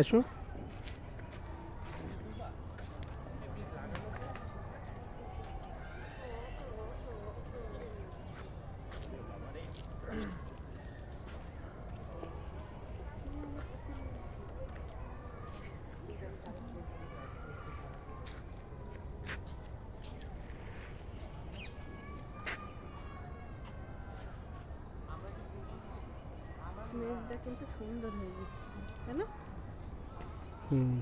আসো। মেঘটা কিন্তু সুন্দর হয়ে গেছে, তাই না? হুম।